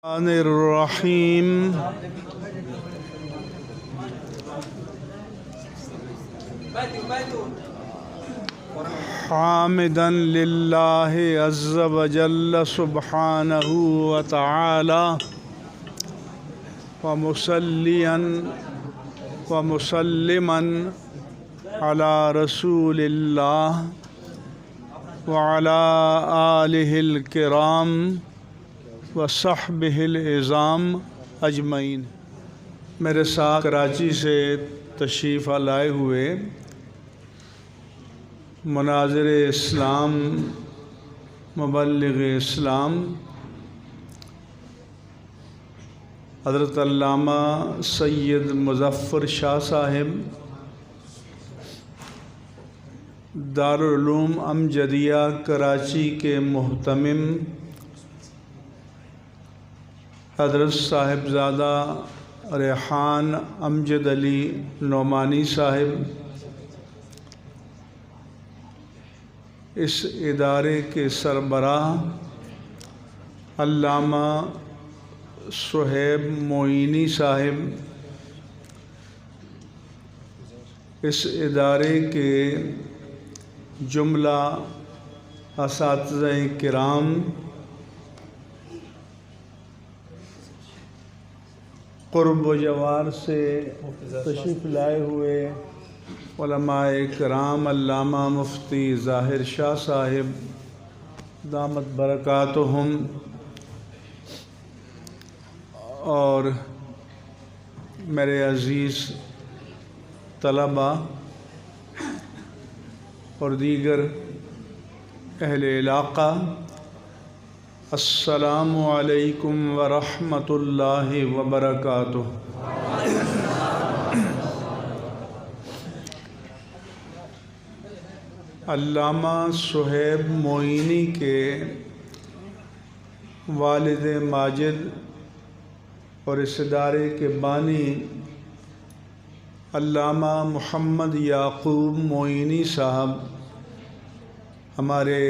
الرحیم حامدا للہ عز وجل سبحانہ وتعالی ومصلیا ومسلما علی رسول اللہ وعلی آلہ الکرام وصحبہ العظام اجمعین۔ میرے ساتھ کراچی سے تشریف لائے ہوئے مناظر اسلام، مبلغ اسلام حضرت علامہ سید مظفر شاہ صاحب، دارالعلوم امجدیہ کراچی کے محتمم حضرت صاحبزادہ ریحان امجد علی نعمانی صاحب، اس ادارے کے سربراہ علامہ صہیب معینی صاحب، اس ادارے کے جملہ اساتذہ کرام، قرب و جوار سے تشریف لائے ہوئے علماء کرام، علامہ مفتی ظاہر شاہ صاحب دامت برکاتہم، اور میرے عزیز طلباء اور دیگر اہل علاقہ، السلام علیکم ورحمۃ اللہ وبرکاتہ۔ علامہ صہیب معینی کے والد ماجد اور اس ادارے کے بانی علامہ محمد یعقوب معینی صاحب ہمارے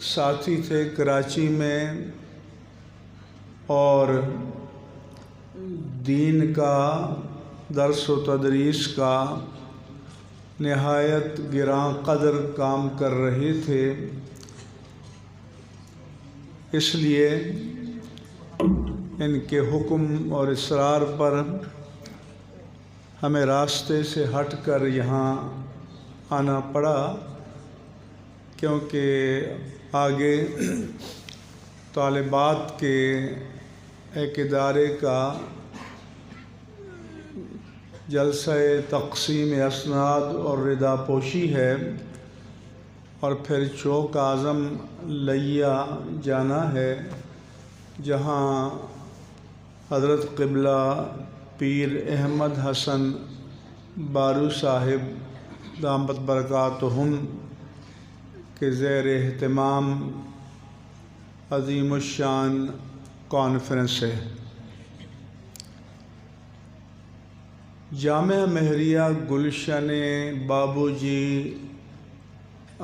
ساتھی تھے کراچی میں، اور دین کا درس و تدریس کا نہایت گراں قدر کام کر رہے تھے۔ اس لیے ان کے حکم اور اصرار پر ہمیں راستے سے ہٹ کر یہاں آنا پڑا، کیونکہ آگے طالبات کے ایک ادارے کا جلسہ تقسیم اسناد اور ردا پوشی ہے، اور پھر چوک اعظم لیا جانا ہے، جہاں حضرت قبلہ پیر احمد حسن بارو صاحب دامت برکاتہم کے زیر اہتمام عظیم الشان کانفرنس ہے۔ جامعہ مہریہ گلشن بابو جی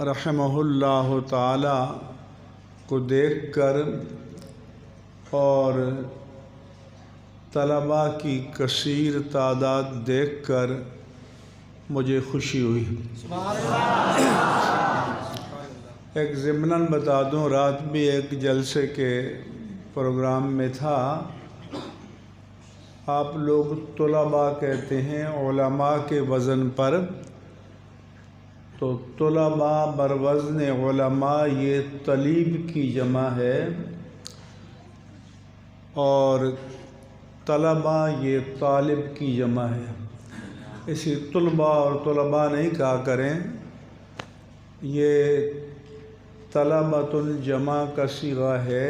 رحمہ اللہ تعالی کو دیکھ کر اور طلباء کی کثیر تعداد دیکھ کر مجھے خوشی ہوئی۔ ایک ضمناً بتا دوں، رات بھی ایک جلسے کے پروگرام میں تھا۔ آپ لوگ طلباء کہتے ہیں علماء کے وزن پر، تو طلباء بروزن علماء یہ طلیب کی جمع ہے، اور طلباء یہ طالب کی جمع ہے۔ اسی طلباء اور طلباء نہیں کہا کریں، یہ طلبۃ الجمع کا صیغہ ہے،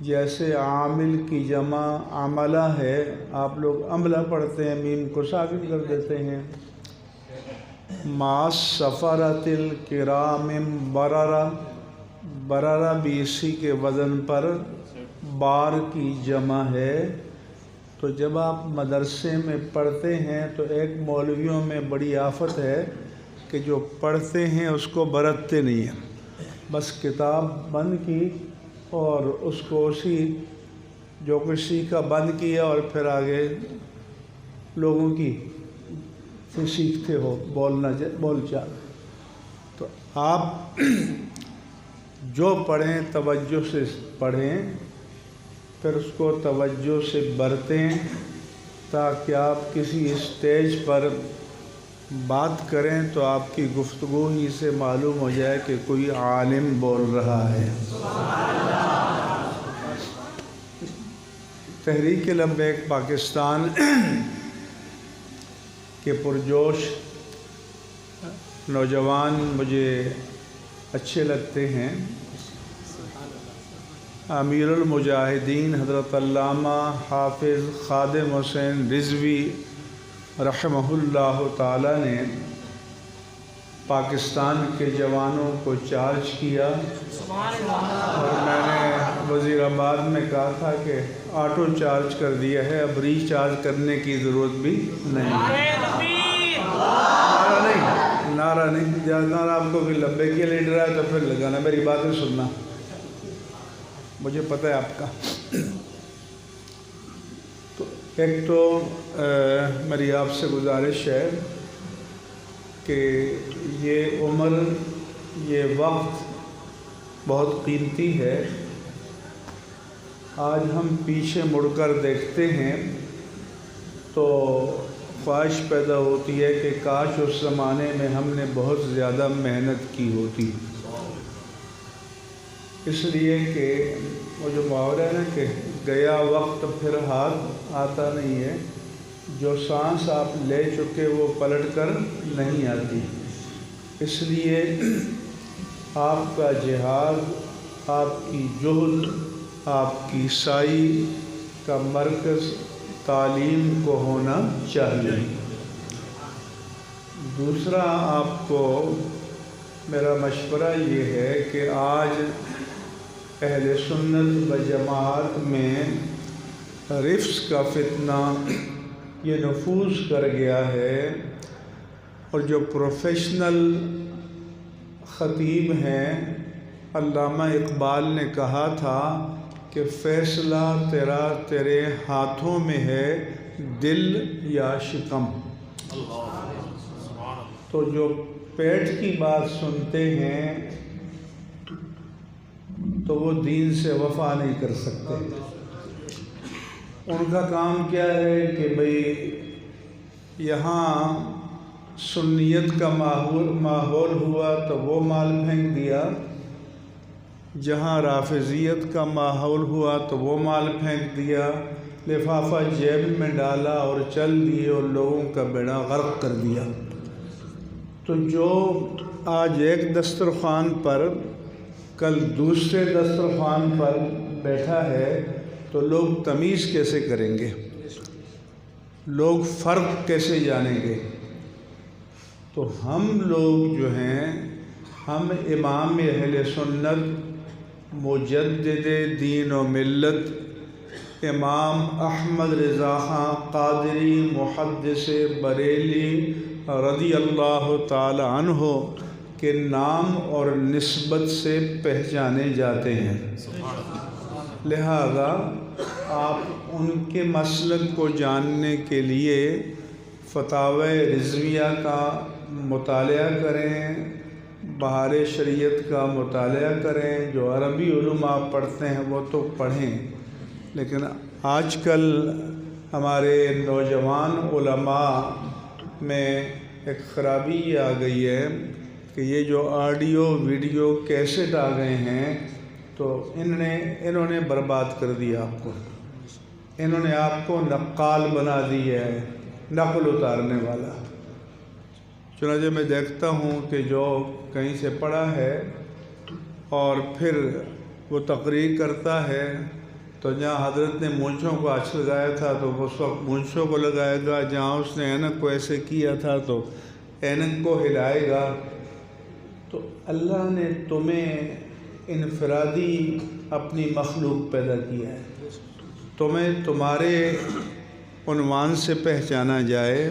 جیسے عامل کی جمع عملہ ہے۔ آپ لوگ عملہ پڑھتے ہیں، میم کو ساکن کر دیتے ہیں۔ مع السفرۃ الکرام بررہ، بررہ بھی اسی کے وزن پر بار کی جمع ہے۔ تو جب آپ مدرسے میں پڑھتے ہیں تو ایک مولویوں میں بڑی آفت ہے کہ جو پڑھتے ہیں اس کو برتتے نہیں ہیں، بس کتاب بند کی اور اس کو اسی جو کچھ سیکھا بند کیا اور پھر آگے لوگوں کی سے سیکھتے ہو بول چال. تو آپ جو پڑھیں توجہ سے پڑھیں، پھر اس کو توجہ سے برتیں، تاکہ آپ کسی اسٹیج پر بات کریں تو آپ کی گفتگو ہی سے معلوم ہو جائے کہ کوئی عالم بول رہا ہے. تحریک لبیک پاکستان کے پرجوش نوجوان مجھے اچھے لگتے ہیں. امیر المجاہدین حضرت علامہ حافظ خادم حسین رضوی رحمہ اللہ تعالی نے پاکستان کے جوانوں کو چارج کیا، اور میں نے وزیر آباد میں کہا تھا کہ آٹو چارج کر دیا ہے، اب ری چارج کرنے کی ضرورت بھی نہیں. نعرہ نہیں جانا آپ کو کہ لبے کے لیڈر ہے تو پھر لگانا، میری باتیں سننا، مجھے پتہ ہے آپ کا. تو ایک تو میری آپ سے گزارش ہے کہ یہ عمر، یہ وقت بہت قیمتی ہے. آج ہم پیچھے مڑ کر دیکھتے ہیں تو خواہش پیدا ہوتی ہے کہ کاش اس زمانے میں ہم نے بہت زیادہ محنت کی ہوتی. اس لیے کہ وہ جو محاورہ ہے نا کہ گیا وقت پھر ہاتھ آتا نہیں ہے، جو سانس آپ لے چکے وہ پلٹ کر نہیں آتی. اس لیے آپ کا جہاد، آپ کی جہد، آپ کی سائی کا مرکز تعلیم کو ہونا چاہیے. دوسرا آپ کو میرا مشورہ یہ ہے کہ آج اہل سنت و جماعت میں رفض کا فتنہ یہ نفوذ کر گیا ہے، اور جو پروفیشنل خطیب ہیں، علامہ اقبال نے کہا تھا کہ فیصلہ تیرے ہاتھوں میں ہے، دل یا شکم. تو جو پیٹ کی بات سنتے ہیں تو وہ دین سے وفا نہیں کر سکتے. ان کا کام کیا ہے کہ بھئی یہاں سنیت کا ماحول ہوا تو وہ مال پھینک دیا، جہاں رافضیت کا ماحول ہوا تو وہ مال پھینک دیا، لفافہ جیب میں ڈالا اور چل دیے اور لوگوں کا بیڑا غرق کر دیا. تو جو آج ایک دسترخوان پر کل دوسرے دسترخوان پر بیٹھا ہے تو لوگ تمیز کیسے کریں گے؟ لوگ فرق کیسے جانیں گے؟ تو ہم لوگ جو ہیں، ہم امام اہل سنت مجدد دین و ملت امام احمد رضا خان قادری محدث بریلی رضی اللہ تعالی عنہ کے نام اور نسبت سے پہچانے جاتے ہیں. لہذا آپ ان کے مسلک کو جاننے کے لیے فتاوی رضویہ کا مطالعہ کریں، بہار شریعت کا مطالعہ کریں. جو عربی علوم آپ پڑھتے ہیں وہ تو پڑھیں، لیکن آج کل ہمارے نوجوان علماء میں ایک خرابی یہ آ گئی ہے کہ یہ جو آڈیو ویڈیو کیسٹ آ گئے ہیں تو انہوں نے برباد کر دیا آپ کو. انہوں نے آپ کو نقال بنا دی ہے، نقل اتارنے والا. چنانچہ میں دیکھتا ہوں کہ جو کہیں سے پڑھا ہے اور پھر وہ تقریر کرتا ہے تو جہاں حضرت نے مونچھوں کو اچھ لگایا تھا تو اس وقت مونچھوں کو لگائے گا، جہاں اس نے اینک کو ایسے کیا تھا تو اینک کو ہلائے گا. تو اللہ نے تمہیں انفرادی اپنی مخلوق پیدا کیا ہے، تمہیں تمہارے عنوان سے پہچانا جائے،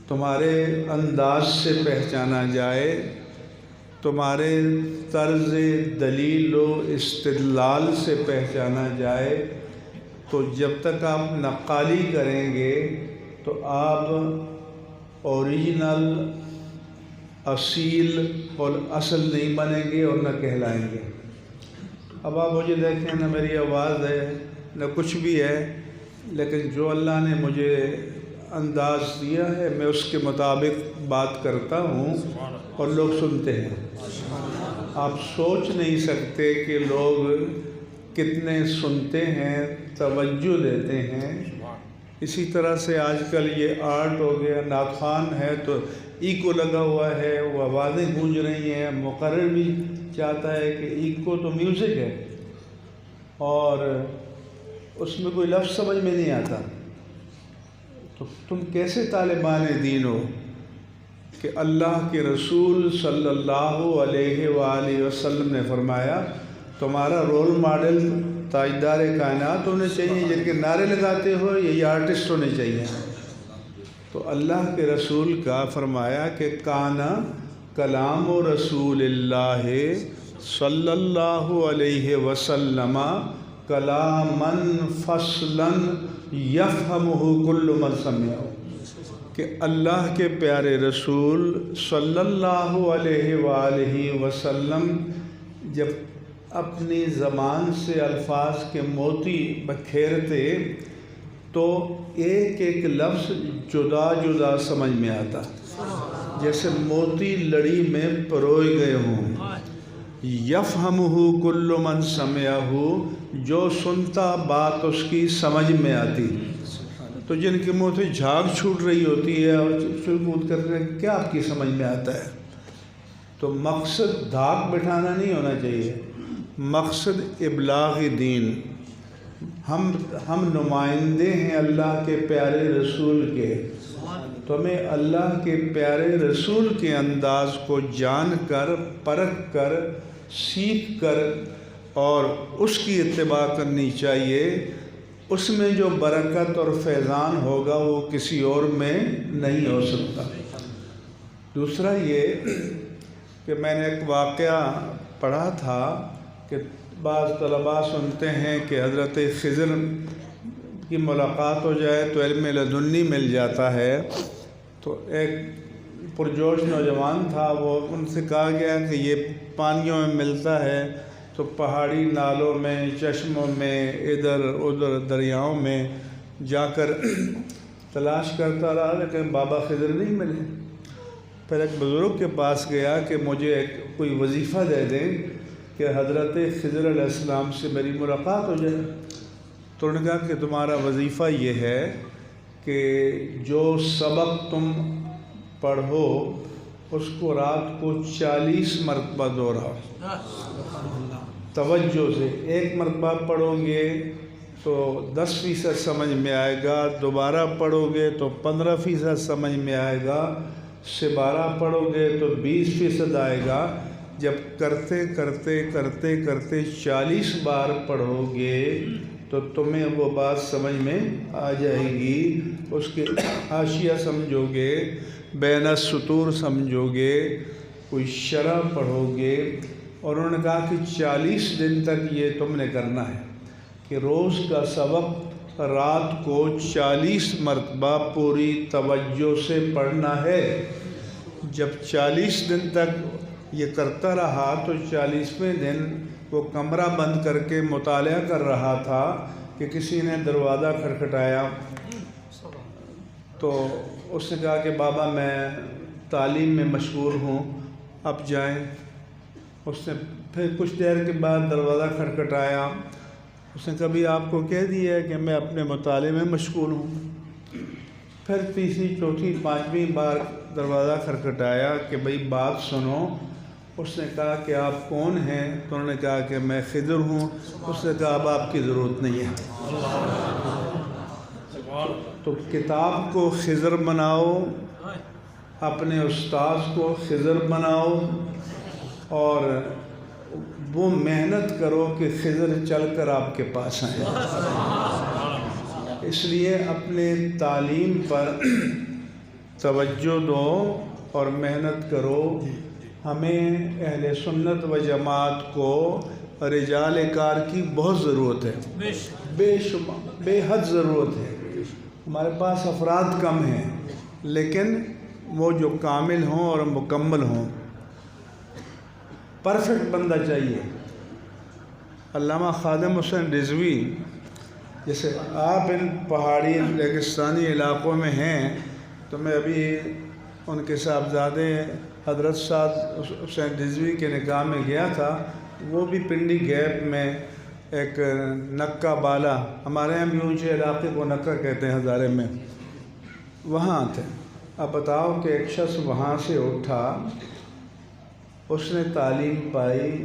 تمہارے انداز سے پہچانا جائے. تمہارے طرز دلیل و استدلال سے پہچانا جائے، تو جب تک آپ نقالی کریں گے تو آپ اوریجنل، اصیل اور اصل نہیں بنیں گے اور نہ کہلائیں گے۔ اب آپ مجھے دیکھیں، نہ میری آواز ہے نہ کچھ بھی ہے، لیکن جو اللہ نے مجھے انداز دیا ہے میں اس کے مطابق بات کرتا ہوں اور لوگ سنتے ہیں۔ آپ سوچ نہیں سکتے کہ لوگ کتنے سنتے ہیں، توجہ دیتے ہیں۔ اسی طرح سے آج کل یہ آرٹ ہو گیا، ناخوان ہے تو ایکو لگا ہوا ہے، وہ آوازیں گونج رہی ہیں، مقرر بھی چاہتا ہے کہ ایکو تو میوزک ہے اور اس میں کوئی لفظ سمجھ میں نہیں آتا، تو تم کیسے طالبان دین ہو کہ اللہ کے رسول صلی اللہ علیہ وآلہ وسلم نے فرمایا تمہارا رول ماڈل تاجدار کائنات ہونے چاہیے، جن کے نعرے لگاتے ہو یہ آرٹسٹ ہونے چاہیے۔ تو اللہ کے رسول کا فرمایا کہ کانا کلام رسول اللہ صلی اللہ علیہ وسلم کلامن فصلاً یفہمہ کل من سمعہ، کہ اللہ کے پیارے رسول صلی اللہ علیہ وآلہ وسلم جب اپنی زبان سے الفاظ کے موتی بکھیرتے تو ایک ایک لفظ جدا جدا سمجھ میں آتا، جیسے موتی لڑی میں پروئے گئے ہوں۔ یفہمہ کل من سمعہ، جو سنتا بات اس کی سمجھ میں آتی۔ تو جن کے منہ سے جھاگ چھوٹ رہی ہوتی ہے اور چل کود کر رہے ہیں، کیا آپ کی سمجھ میں آتا ہے؟ تو مقصد دھاک بٹھانا نہیں ہونا چاہیے، مقصد ابلاغ دین۔ ہم نمائندے ہیں اللہ کے پیارے رسول کے، تو ہمیں اللہ کے پیارے رسول کے انداز کو جان کر، پرکھ کر، سیکھ کر اور اس کی اتباع کرنی چاہیے۔ اس میں جو برکت اور فیضان ہوگا وہ کسی اور میں نہیں ہو سکتا۔ دوسرا یہ کہ میں نے ایک واقعہ پڑھا تھا کہ بعض طلباء سنتے ہیں کہ حضرت خضر کی ملاقات ہو جائے تو علم لدنی مل جاتا ہے۔ تو ایک پرجوش نوجوان تھا، وہ ان سے کہا گیا کہ یہ پانیوں میں ملتا ہے، تو پہاڑی نالوں میں، چشموں میں، ادھر ادھر دریاؤں میں جا کر تلاش کرتا رہا، لیکن بابا خضر نہیں ملے۔ پھر ایک بزرگ کے پاس گیا کہ مجھے کوئی وظیفہ دے دیں کہ حضرت خضر علیہ السلام سے میری ملاقات ہو جائے۔ تو انہوں نے کہا کہ تمہارا وظیفہ یہ ہے کہ جو سبق تم پڑھو اس کو رات کو 40 مرتبہ دہراؤ، توجہ سے۔ ایک مرتبہ پڑھو گے تو 10% سمجھ میں آئے گا، دوبارہ پڑھو گے تو 15% سمجھ میں آئے گا، 12 پڑھو گے تو 20% آئے گا۔ جب کرتے کرتے کرتے کرتے 40 بار پڑھو گے تو تمہیں وہ بات سمجھ میں آ جائے گی، اس کے حاشیہ سمجھو گے، بین السطور سمجھو گے، کوئی شرح پڑھو گے۔ اور انہوں نے کہا کہ 40 دن تک یہ تم نے کرنا ہے کہ روز کا سبق رات کو 40 مرتبہ پوری توجہ سے پڑھنا ہے۔ جب 40 دن تک یہ کرتا رہا تو 40ویں دن وہ کمرہ بند کر کے مطالعہ کر رہا تھا کہ کسی نے دروازہ کھٹکھٹایا، تو اس نے کہا کہ بابا میں تعلیم میں مشغول ہوں، اب جائیں۔ اس نے پھر کچھ دیر کے بعد دروازہ کھٹکھٹایا، اس نے کبھی آپ کو کہہ دیا ہے کہ میں اپنے مطالعے میں مشغول ہوں؟ پھر تیسری، چوتھی، 5ویں بار دروازہ کھٹکھٹایا کہ بھئی بات سنو۔ اس نے کہا کہ آپ کون ہیں؟ تو انہوں نے کہا کہ میں خضر ہوں۔ اس نے کہا اب آپ کی ضرورت نہیں ہے۔ تو کتاب کو خضر بناؤ، اپنے استاذ کو خضر بناؤ، اور وہ محنت کرو کہ خضر چل کر آپ کے پاس آئیں۔ اس لیے اپنے تعلیم پر توجہ دو اور محنت کرو، ہمیں اہل سنت و جماعت کو رجال کار کی بہت ضرورت ہے، بے حد ضرورت ہے۔ ہمارے پاس افراد کم ہیں، لیکن وہ جو کامل ہوں اور مکمل ہوں، پرفیکٹ بندہ چاہیے۔ علامہ خادم حسین رضوی، جیسے آپ ان پہاڑی ریگستانی علاقوں میں ہیں، تو میں ابھی ان کے صاحبزادے حضرت سعد حسین رضوی کے نکاح میں گیا تھا۔ وہ بھی پنڈی گیپ میں ایک نکا بالا، ہمارے یہاں بھی اونچے علاقے کو نکا کہتے ہیں ہزارے میں، وہاں تھے۔ اب بتاؤ کہ ایک شخص وہاں سے اٹھا، اس نے تعلیم پائی،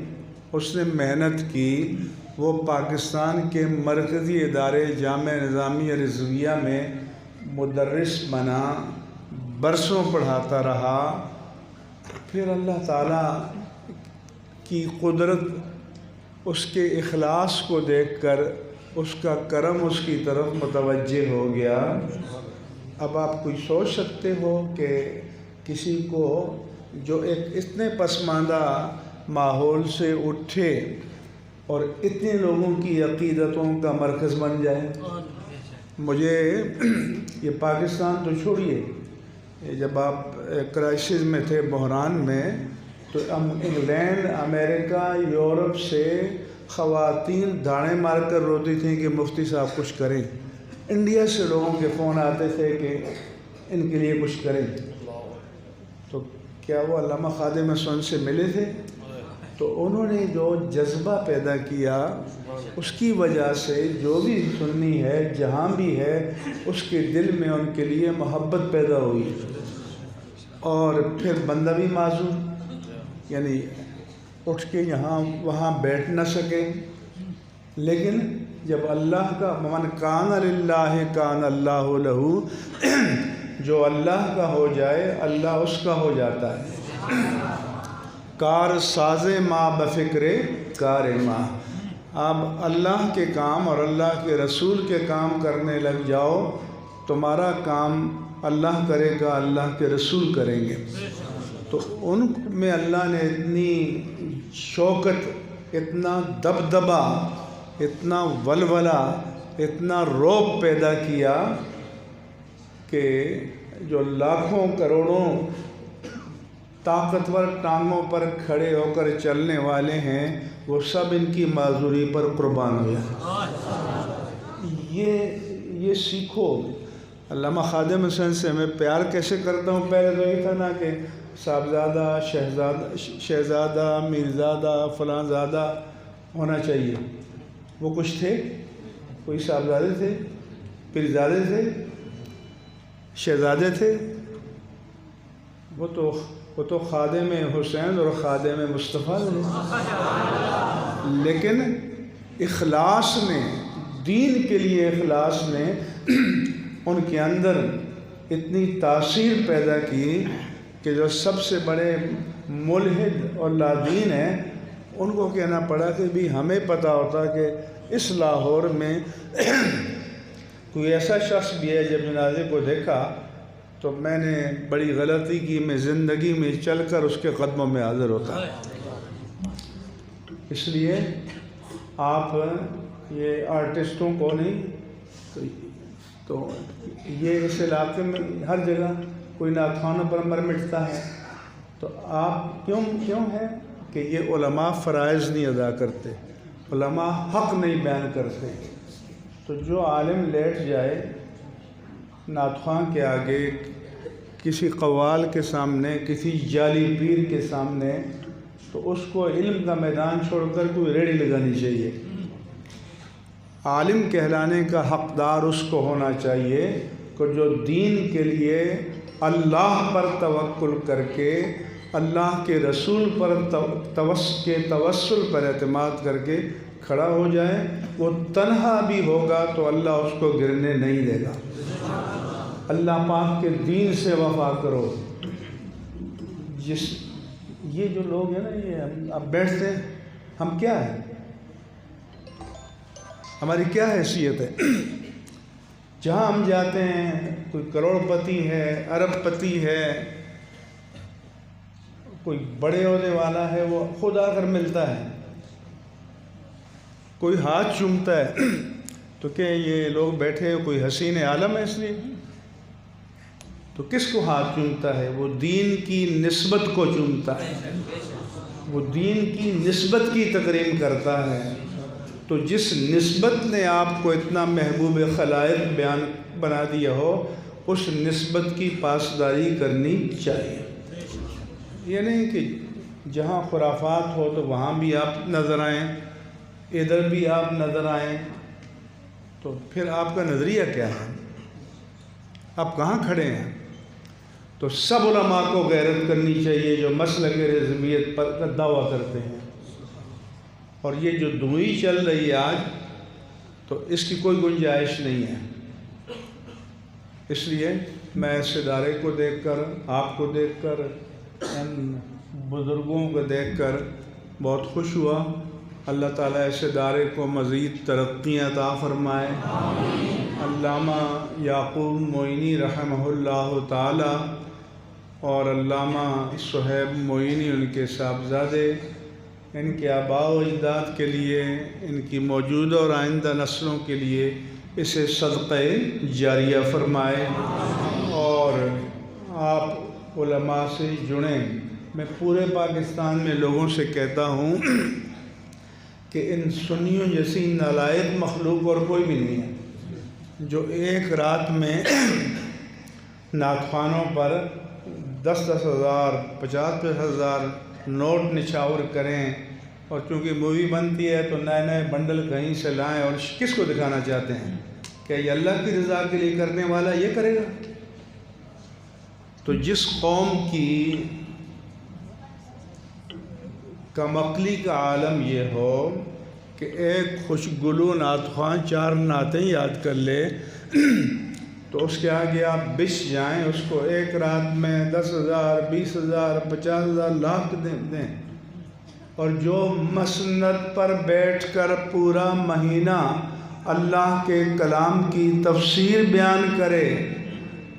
اس نے محنت کی، وہ پاکستان کے مرکزی ادارے جامعہ نظامیہ رضویہ میں مدرس بنا، برسوں پڑھاتا رہا۔ پھر اللہ تعالیٰ کی قدرت اس کے اخلاص کو دیکھ کر اس کا کرم اس کی طرف متوجہ ہو گیا۔ اب آپ کوئی سوچ سکتے ہو کہ کسی کو جو ایک اتنے پسماندہ ماحول سے اٹھے اور اتنے لوگوں کی عقیدتوں کا مرکز بن جائے؟ مجھے یہ پاکستان تو چھوڑیے، جب آپ کرائسس میں تھے، بحران میں، تو انگلینڈ، امریکہ، یورپ سے خواتین دھاڑے مار کر روتی تھیں کہ مفتی صاحب کچھ کریں۔ انڈیا سے لوگوں کے فون آتے تھے کہ ان کے لیے کچھ کریں۔ تو کیا وہ علامہ خادم حسین سے ملے تھے؟ تو انہوں نے جو جذبہ پیدا کیا، اس کی وجہ سے جو بھی سنی ہے، جہاں بھی ہے، اس کے دل میں ان کے لیے محبت پیدا ہوئی، اور پھر بندہ بھی معذور، یعنی اٹھ کے یہاں وہاں بیٹھ نہ سکے۔ لیکن جب اللہ کا من کان للہ کان اللہ لہ، جو اللہ کا ہو جائے اللہ اس کا ہو جاتا ہے۔ کار ساز ماں بفکر کار ماں، آپ اللہ کے کام اور اللہ کے رسول کے کام کرنے لگ جاؤ، تمہارا کام اللہ کرے گا، اللہ کے رسول کریں گے۔ تو ان میں اللہ نے اتنی شوکت، اتنا دبدبا، اتنا ولولہ، اتنا رعب پیدا کیا کہ جو لاکھوں کروڑوں طاقتور ٹانگوں پر کھڑے ہو کر چلنے والے ہیں، وہ سب ان کی معذوری پر قربان ہوئے۔ یہ سیکھو۔ علامہ خادم حسین سے میں پیار کیسے کرتا ہوں؟ پہلے تو یہ تھا نا کہ صاحبزادہ، شہزادہ، میرزادہ، فلاں زادہ ہونا چاہیے۔ وہ کچھ تھے؟ کوئی صاحبزادے تھے، پیرزادے تھے، شہزادے تھے؟ وہ تو خادم حسین اور خادم مصطفیٰ نے، لیکن اخلاص نے، دین کے لیے اخلاص نے ان کے اندر اتنی تاثیر پیدا کی کہ جو سب سے بڑے ملحد اور لادین ہیں، ان کو کہنا پڑا کہ بھی ہمیں پتہ ہوتا کہ اس لاہور میں کوئی ایسا شخص بھی ہے، جب جنازے کو دیکھا تو میں نے بڑی غلطی کی، میں زندگی میں چل کر اس کے قدموں میں حاضر ہوتا۔ اس لیے آپ یہ آرٹسٹوں کو نہیں، تو یہ اس علاقے میں ہر جگہ کوئی ناخوانوں پر مر مٹتا ہے، تو آپ کیوں ہے کہ یہ علماء فرائض نہیں ادا کرتے، علماء حق نہیں بیان کرتے۔ تو جو عالم لیٹ جائے نعت خواں کے آگے، کسی قوال کے سامنے، کسی جعلی پیر کے سامنے، تو اس کو علم کا میدان چھوڑ کر کوئی ریڑھی لگانی چاہیے۔ عالم کہلانے کا حقدار اس کو ہونا چاہیے کہ جو دین کے لیے اللہ پر توکل کر کے، اللہ کے رسول پر توسل پر اعتماد کر کے کھڑا ہو جائے۔ وہ تنہا بھی ہوگا تو اللہ اس کو گرنے نہیں دے گا۔ اللہ پاک کے دین سے وفا کرو۔ یہ جو لوگ ہیں نا، یہ اب بیٹھتے ہیں، ہم کیا ہیں؟ ہماری کیا حیثیت ہے؟ جہاں ہم جاتے ہیں کوئی کروڑ پتی ہے، ارب پتی ہے، کوئی بڑے عہدے والا ہے وہ خود آ کر ملتا ہے، کوئی ہاتھ چومتا ہے تو کہ یہ لوگ بیٹھے کوئی حسین عالم ہے اس لیے، تو کس کو ہاتھ چومتا ہے؟ وہ دین کی نسبت کو چومتا ہے، وہ دین کی نسبت کی تکریم کرتا ہے۔ تو جس نسبت نے آپ کو اتنا محبوب خلائق بیان بنا دیا ہو، اس نسبت کی پاسداری کرنی چاہیے۔ یہ نہیں کہ جہاں خرافات ہو تو وہاں بھی آپ نظر آئیں، ادھر بھی آپ نظر آئیں، تو پھر آپ کا نظریہ کیا ہے؟ آپ کہاں کھڑے ہیں؟ تو سب علماء کو غیرت کرنی چاہیے جو مسلک رضویت پر دعویٰ کرتے ہیں، اور یہ جو دھوئی چل رہی ہے آج، تو اس کی کوئی گنجائش نہیں ہے۔ اس لیے میں اس ادارے کو دیکھ کر، آپ کو دیکھ کر، ان بزرگوں کو دیکھ کر بہت خوش ہوا۔ اللہ تعالیٰ اس ادارے کو مزید ترقیاں عطا فرمائے۔ علامہ یعقوب معینی رحمہ اللہ تعالیٰ اور علامہ صہیب معینی ان کے صاحبزادے، ان کے آباء و اجداد کے لیے، ان کی موجودہ اور آئندہ نسلوں کے لیے اسے صدقہ جاریہ فرمائے، اور آپ علماء سے جڑیں۔ میں پورے پاکستان میں لوگوں سے کہتا ہوں کہ ان سنیوں جیسی نالائق مخلوق اور کوئی بھی نہیں ہے جو ایک رات میں نعت خوانوں پر 10-10 ہزار 50-50 ہزار نوٹ نچھاور کریں، اور چونکہ مووی بنتی ہے تو نئے نئے بنڈل کہیں سے لائیں، اور کس کو دکھانا چاہتے ہیں؟ کیا یہ اللہ کی رضا کے لیے کرنے والا یہ کرے گا؟ تو جس قوم کی کم عقلی کا عالم یہ ہو کہ ایک خوشگلو نعت خواں 4 نعتیں یاد کر لے، تو اس کے آگے آپ بچ جائیں، اس کو ایک رات میں 10,000 20,000 50,000 لاکھ دیں، اور جو مسند پر بیٹھ کر پورا مہینہ اللہ کے کلام کی تفسیر بیان کرے،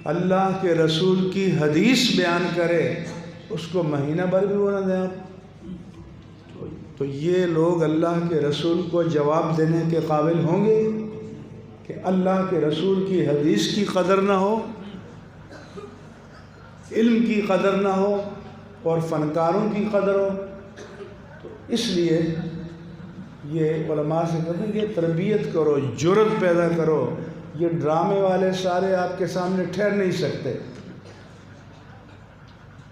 اللہ کے رسول کی حدیث بیان کرے، اس کو مہینہ بھر بھی وہ نہ دیں آپ، تو یہ لوگ اللہ کے رسول کو جواب دینے کے قابل ہوں گے کہ اللہ کے رسول کی حدیث کی قدر نہ ہو، علم کی قدر نہ ہو، اور فنکاروں کی قدر ہو؟ تو اس لیے یہ علماء سے کہتے ہیں کہ تربیت کرو، جرأت پیدا کرو۔ یہ ڈرامے والے سارے آپ کے سامنے ٹھہر نہیں سکتے۔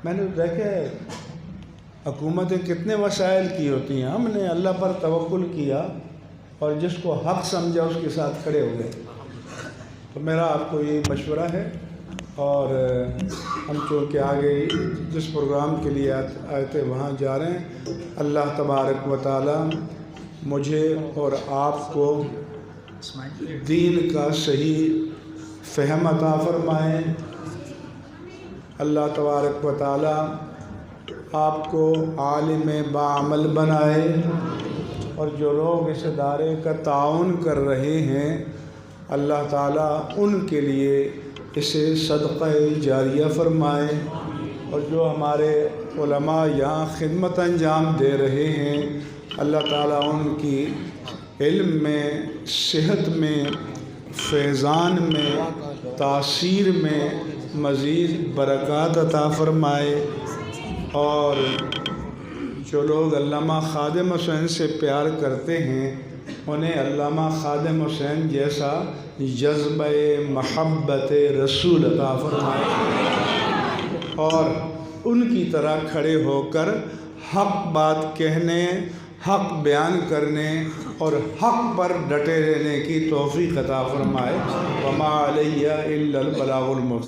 میں نے دیکھا ہے حکومتیں کتنے وسائل کی ہوتی ہیں، ہم نے اللہ پر توکل کیا اور جس کو حق سمجھا اس کے ساتھ کھڑے ہو گئے۔ تو میرا آپ کو یہ مشورہ ہے، اور ہم چونکہ آگے جس پروگرام کے لیے آئے تھے وہاں جا رہے ہیں، اللہ تبارک و تعالی مجھے اور آپ کو دین کا صحیح فہم عطا فرمائے۔ اللہ تبارک و تعالی آپ کو عالم باعمل بنائے، اور جو لوگ اس ادارے کا تعاون کر رہے ہیں اللہ تعالیٰ ان کے لیے اسے صدقہ جاریہ فرمائے، اور جو ہمارے علماء یہاں خدمت انجام دے رہے ہیں اللہ تعالیٰ ان کی علم میں، صحت میں، فیضان میں، تاثیر میں مزید برکات عطا فرمائے، اور جو لوگ علامہ خادم حسین سے پیار کرتے ہیں انہیں علامہ خادم حسین جیسا جذبہ محبت رسول عطا فرمائے، اور ان کی طرح کھڑے ہو کر حق بات کہنے، حق بیان کرنے اور حق پر ڈٹے رہنے کی توفیق عطا فرمائے۔ وما علیہ الا البلاغ المبین۔